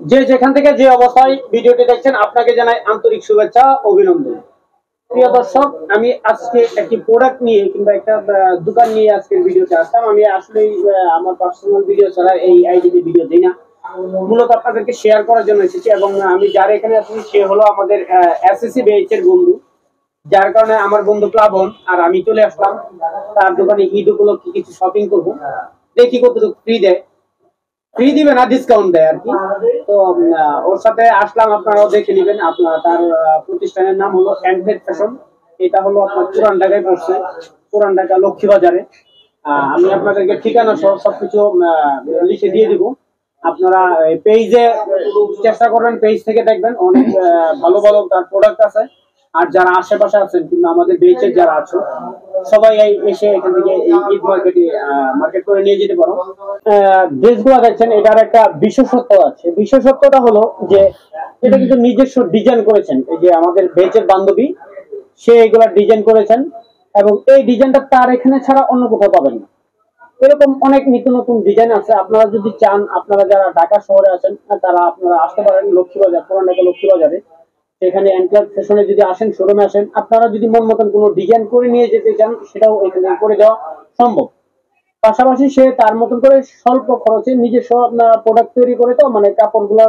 যে যেখান থেকে যে অবস্থায় ভিডিওটি দেখছেন আপনাকে জানাই আন্তরিক শুভেচ্ছা অভিনন্দন। প্রিয় দর্শক, আমি আজকে একটি প্রোডাক্ট নিয়ে কিংবা একটা দোকান নিয়ে আজকের ভিডিওতে আসলাম। আমি আসলে আমার পার্সোনাল ভিডিও ছাড়া এই আইডিতে ভিডিও দিই না, মূলত আপনাদেরকে শেয়ার করার জন্য এসেছি। এবং আমি যার এখানে আছি সে হলো আমাদের এসএসসি বেচ এর বন্ধু, যার কারণে আমার বন্ধু প্লাবন আর আমি চলে আসলাম তার দোকানে। ঈদ উপলক্ষে কিছু শপিং করবো, দেখি কতটুকু ফ্রি দিবে না ডিসকাউন্ট দেয় আর কি। তো ওর সাথে আসলাম, আপনারাও দেখে নেবেন। আপনার তার প্রতিষ্ঠানের নাম হলো এন্ডেড ফ্যাশন। এটা হলো আপনার পুরান ঢাকায় পড়ছে, পুরান ঢাকা লক্ষ্মীবাজারে। আমি আপনাদেরকে ঠিকানা সহ সবকিছু লিখে দিয়ে দিব। আপনারা পেজে চেষ্টা করবেন, পেজ থেকে দেখবেন, অনেক ভালো ভালো তার প্রোডাক্ট আছে। আর যারা আশেপাশে আছেন কিংবা আমাদের বেচের যারা আছে সবাই এসে এখান থেকে এই ঈদ মার্কেটে মার্কেট করে নিয়ে যেতে পারো। ড্রেসগুলো দেখছেন, এটার একটা বিশেষত্ব আছে। বিশেষত্বটা হলো যে এটা কিন্তু নিজস্ব ডিজাইন করেছেন, এই যে আমাদের বেচের বান্ধবী সে এগুলা ডিজাইন করেছেন। এবং এই ডিজাইনটা তার এখানে ছাড়া অন্য কোথাও পাবেন না। এরকম অনেক নতুন নতুন ডিজাইন আছে। আপনারা যদি চান, আপনারা যারা ঢাকা শহরে আছেন তারা আপনারা আসতে পারেন লক্ষ্মীবাজার, পুরান ঢাকা লক্ষ্মীবাজারে। সেখানে এনক্লাব ফ্যাশনে যদি আসেন, শোরুমে আসেন, আপনারা যদি মন মতন কোনো ডিজাইন করে নিয়ে যেতে চান সেটাও এখানে করে দেওয়া সম্ভব। পাশাপাশি সে তার মতন করে স্বল্প খরচে নিজস্ব আপনার প্রোডাক্ট তৈরি করে, তো মানে কাপড়গুলো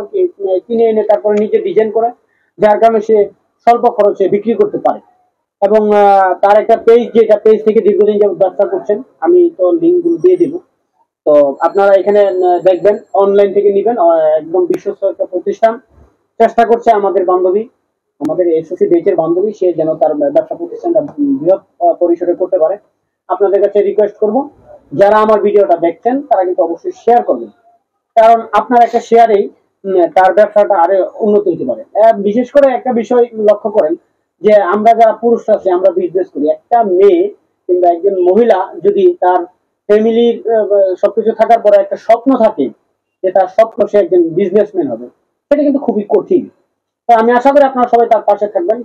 কিনে এনে তারপরে নিজে ডিজাইন করে, যার কারণে সে স্বল্প খরচে বিক্রি করতে পারে। এবং তার একটা পেজ, যেটা পেজ থেকে দীর্ঘদিন যাবত ব্যবসা করছেন, আমি তো লিঙ্কগুলো দিয়ে দিব। তো আপনারা এখানে দেখবেন, অনলাইন থেকে নেবেন। একদম বিশ্বস্ত একটা প্রতিষ্ঠান। চেষ্টা করছে আমাদের বান্ধবী, আমাদের এসওসি বেচের বান্ধবী, সে যেন তার ব্যবসা প্রতিষ্ঠানটা বৃহৎ পরিসরে করতে পারে। আপনাদের কাছে রিকোয়েস্ট করব, যারা আমার ভিডিওটা দেখছেন তারা কিন্তু অবশ্যই শেয়ার করবেন, কারণ আপনার একটা শেয়ারেই তার ব্যবসাটা আরো উন্নতি হতে পারে। বিশেষ করে একটা বিষয় লক্ষ্য করেন যে আমরা যারা পুরুষ আছি, আমরা বিজনেস করি। একটা মেয়ে কিংবা একজন মহিলা যদি তার ফ্যামিলির সবকিছু থাকার পরে একটা স্বপ্ন থাকে যে তার স্বপ্ন সে একজন বিজনেসম্যান হবে, সেটা কিন্তু খুবই কঠিন। তো আমি আশা করি আপনারা সবাই তার পাশে থাকবেন।